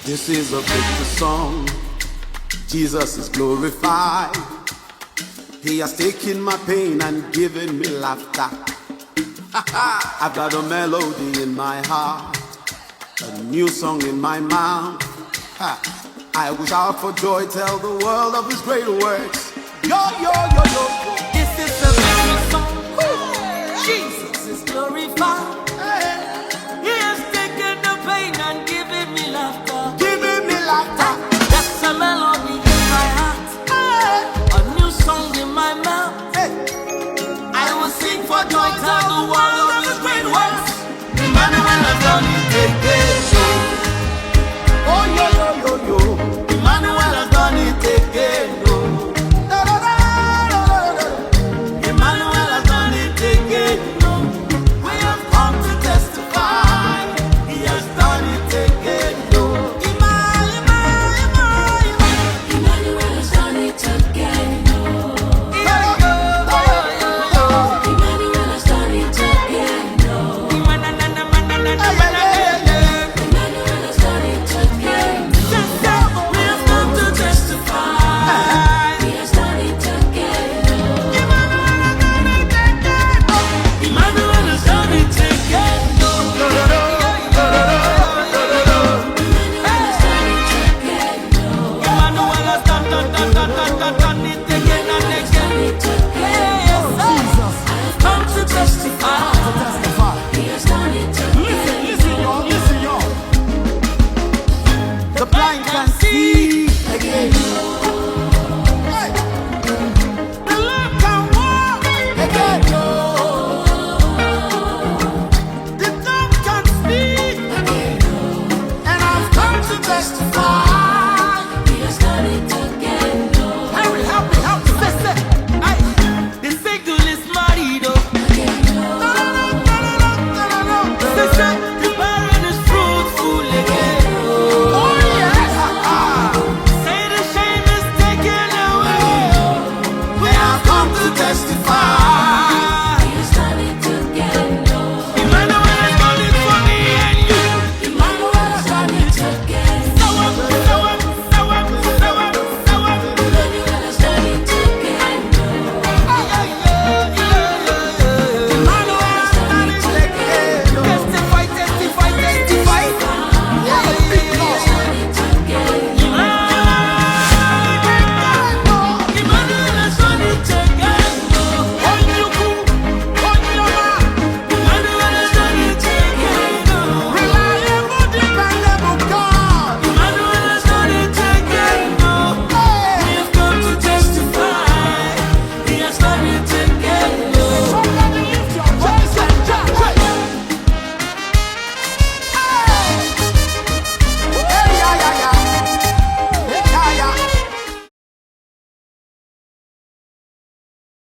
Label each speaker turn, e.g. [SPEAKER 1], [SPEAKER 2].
[SPEAKER 1] This is a victor song. Jesus is glorified. He has taken my pain and given me laughter. I've got a melody in my heart, a new song in my mouth. I will shout for joy, tell the world of his great works. Yo, yo, yo, yo.